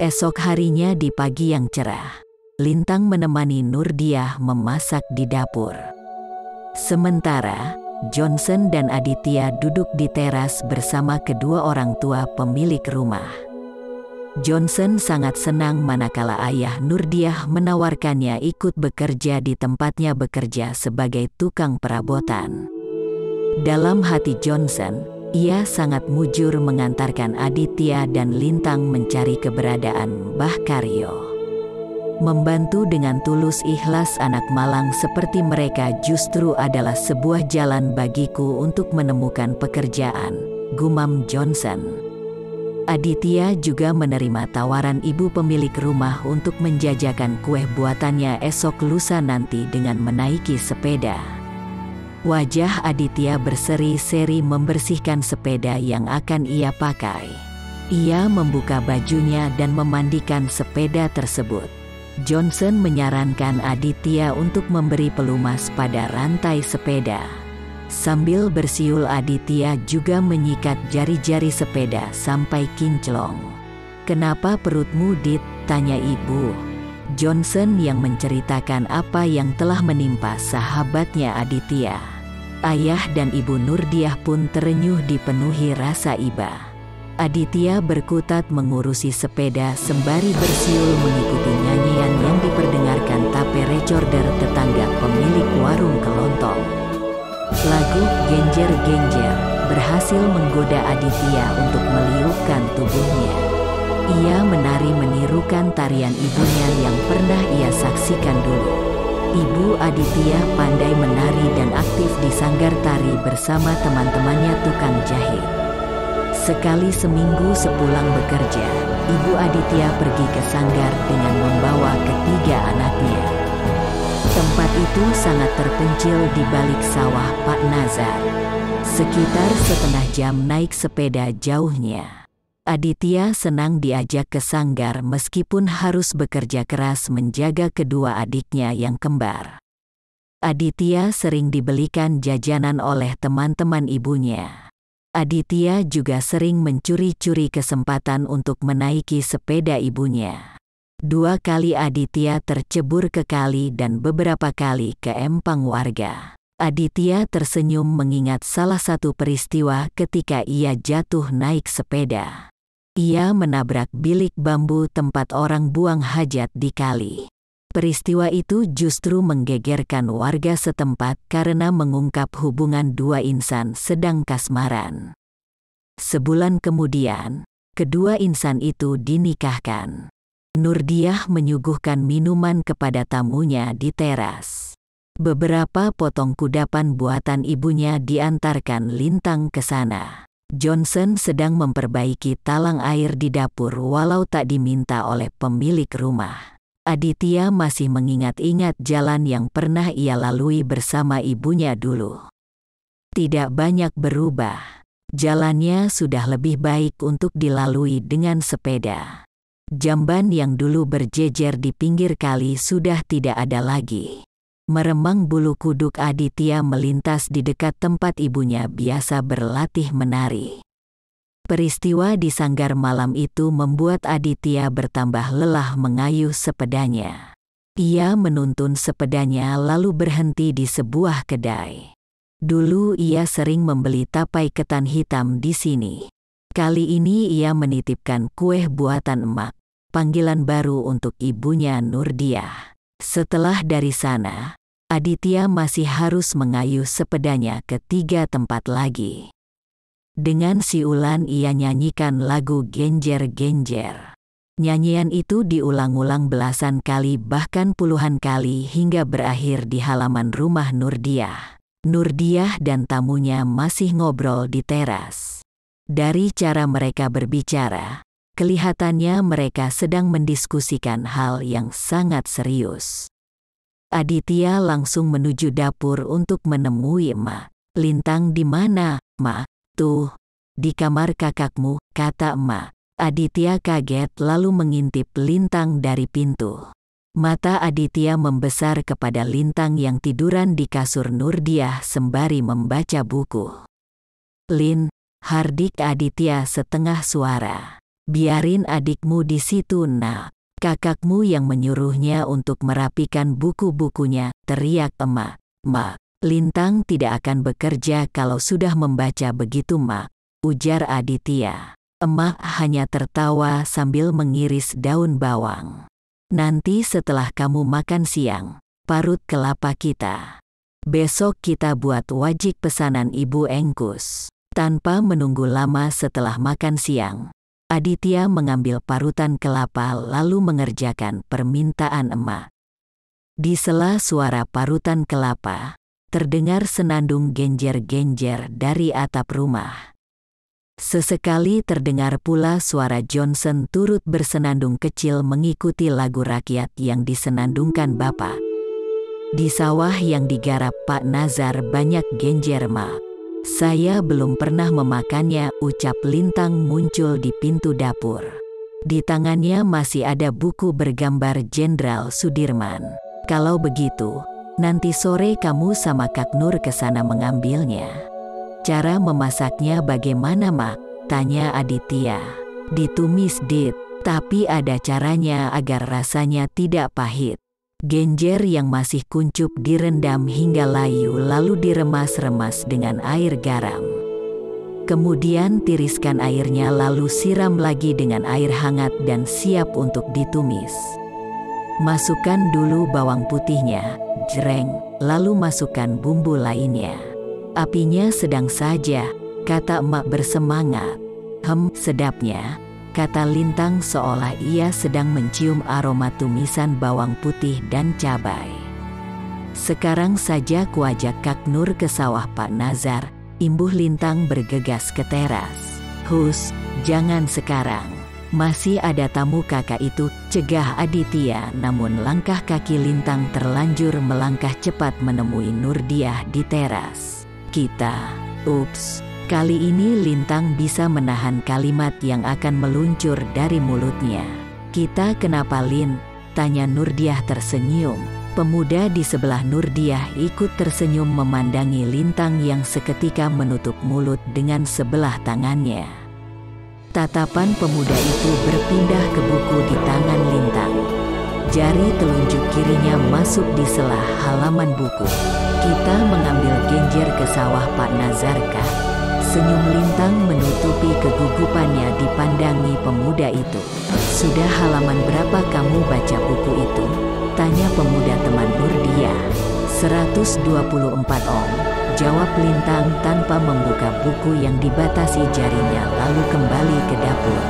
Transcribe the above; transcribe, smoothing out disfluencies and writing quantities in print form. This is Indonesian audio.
Esok harinya di pagi yang cerah, Lintang menemani Nurdiah memasak di dapur. Sementara, Johnson dan Aditya duduk di teras bersama kedua orang tua pemilik rumah. Johnson sangat senang manakala ayah Nurdiah menawarkannya ikut bekerja di tempatnya bekerja sebagai tukang perabotan. Dalam hati Johnson, ia sangat mujur mengantarkan Aditya dan Lintang mencari keberadaan Mbah Karyo. Membantu dengan tulus ikhlas anak malang seperti mereka justru adalah sebuah jalan bagiku untuk menemukan pekerjaan, gumam Johnson. Aditya juga menerima tawaran ibu pemilik rumah untuk menjajakan kue buatannya esok lusa nanti dengan menaiki sepeda. Wajah Aditya berseri-seri membersihkan sepeda yang akan ia pakai. Ia membuka bajunya dan memandikan sepeda tersebut. Johnson menyarankan Aditya untuk memberi pelumas pada rantai sepeda. Sambil bersiul Aditya juga menyikat jari-jari sepeda sampai kinclong. "Kenapa perutmu, Dit?" tanya ibu. Johnson yang menceritakan apa yang telah menimpa sahabatnya Aditya. Ayah dan ibu Nurdiah pun terenyuh dipenuhi rasa iba. Aditya berkutat mengurusi sepeda sembari bersiul mengikuti nyanyian yang diperdengarkan tape recorder tetangga pemilik warung kelontong. Lagu "Genjer-Genjer" berhasil menggoda Aditya untuk meliupkan tubuhnya. Ia menari menirukan tarian ibunya yang pernah ia saksikan dulu. Ibu Aditya pandai menari dan aktif di sanggar tari bersama teman-temannya tukang jahit. Sekali seminggu sepulang bekerja, ibu Aditya pergi ke sanggar dengan membawa ketiga anaknya. Tempat itu sangat terpencil di balik sawah Pak Nazar. Sekitar setengah jam naik sepeda jauhnya. Aditya senang diajak ke sanggar meskipun harus bekerja keras menjaga kedua adiknya yang kembar. Aditya sering dibelikan jajanan oleh teman-teman ibunya. Aditya juga sering mencuri-curi kesempatan untuk menaiki sepeda ibunya. 2 kali Aditya tercebur ke kali dan beberapa kali ke empang warga. Aditya tersenyum mengingat salah satu peristiwa ketika ia jatuh naik sepeda. Ia menabrak bilik bambu tempat orang buang hajat di kali. Peristiwa itu justru menggegerkan warga setempat karena mengungkap hubungan 2 insan sedang kasmaran. Sebulan kemudian, kedua insan itu dinikahkan. Nurdiah menyuguhkan minuman kepada tamunya di teras. Beberapa potong kudapan buatan ibunya diantarkan Lintang ke sana. Johnson sedang memperbaiki talang air di dapur walau tak diminta oleh pemilik rumah. Aditya masih mengingat-ingat jalan yang pernah ia lalui bersama ibunya dulu. Tidak banyak berubah. Jalannya sudah lebih baik untuk dilalui dengan sepeda. Jamban yang dulu berjejer di pinggir kali sudah tidak ada lagi. Meremang bulu kuduk Aditya melintas di dekat tempat ibunya biasa berlatih menari. Peristiwa di sanggar malam itu membuat Aditya bertambah lelah mengayuh sepedanya. Ia menuntun sepedanya lalu berhenti di sebuah kedai. Dulu ia sering membeli tapai ketan hitam di sini. Kali ini ia menitipkan kue buatan emak, panggilan baru untuk ibunya Nurdiah. Setelah dari sana, Aditya masih harus mengayuh sepedanya ke 3 tempat lagi. Dengan siulan ia nyanyikan lagu Genjer-Genjer. Nyanyian itu diulang-ulang belasan kali bahkan puluhan kali hingga berakhir di halaman rumah Nurdiah. Nurdiah dan tamunya masih ngobrol di teras. Dari cara mereka berbicara, kelihatannya mereka sedang mendiskusikan hal yang sangat serius. Aditya langsung menuju dapur untuk menemui emak. "Lintang di mana, Mak?" "Tuh, di kamar kakakmu," kata emak. Aditya kaget lalu mengintip Lintang dari pintu. Mata Aditya membesar kepada Lintang yang tiduran di kasur Nurdiah sembari membaca buku. "Lin," hardik Aditya setengah suara. Biarin adikmu di situ, nak. Kakakmu yang menyuruhnya untuk merapikan buku-bukunya, teriak emak. Mak, Lintang tidak akan bekerja kalau sudah membaca begitu, mak, ujar Aditya. Emak hanya tertawa sambil mengiris daun bawang. Nanti setelah kamu makan siang, parut kelapa kita. Besok kita buat wajik pesanan Ibu Engkus. Tanpa menunggu lama setelah makan siang, Aditya mengambil parutan kelapa lalu mengerjakan permintaan emak. Di sela suara parutan kelapa, terdengar senandung genjer-genjer dari atap rumah. Sesekali terdengar pula suara Johnson turut bersenandung kecil mengikuti lagu rakyat yang disenandungkan bapak. Di sawah yang digarap Pak Nazar banyak genjer, mak. Saya belum pernah memakannya, ucap Lintang muncul di pintu dapur. Di tangannya masih ada buku bergambar Jenderal Sudirman. Kalau begitu, nanti sore kamu sama Kak Nur ke sana mengambilnya. Cara memasaknya bagaimana, mak? Tanya Aditya. Ditumis, Dit, tapi ada caranya agar rasanya tidak pahit. Genjer yang masih kuncup direndam hingga layu lalu diremas-remas dengan air garam. Kemudian tiriskan airnya lalu siram lagi dengan air hangat dan siap untuk ditumis. Masukkan dulu bawang putihnya, jreng, lalu masukkan bumbu lainnya. Apinya sedang saja, kata emak bersemangat. Sedapnya, kata Lintang seolah ia sedang mencium aroma tumisan bawang putih dan cabai. Sekarang saja kuajak Kak Nur ke sawah Pak Nazar, imbuh Lintang bergegas ke teras. Hus, jangan sekarang. Masih ada tamu kakak itu, cegah Aditya, namun langkah kaki Lintang terlanjur melangkah cepat menemui Nurdiah di teras. Kali ini Lintang bisa menahan kalimat yang akan meluncur dari mulutnya. Kita kenapa, Lin? Tanya Nurdiah tersenyum. Pemuda di sebelah Nurdiah ikut tersenyum memandangi Lintang yang seketika menutup mulut dengan sebelah tangannya. Tatapan pemuda itu berpindah ke buku di tangan Lintang. Jari telunjuk kirinya masuk di sela halaman buku. Kita mengambil genjer ke sawah Pak Nazarkah? Senyum Lintang menutupi kegugupannya dipandangi pemuda itu. Sudah halaman berapa kamu baca buku itu? Tanya pemuda teman Nurdiah. 124 om, jawab Lintang tanpa membuka buku yang dibatasi jarinya lalu kembali ke dapur.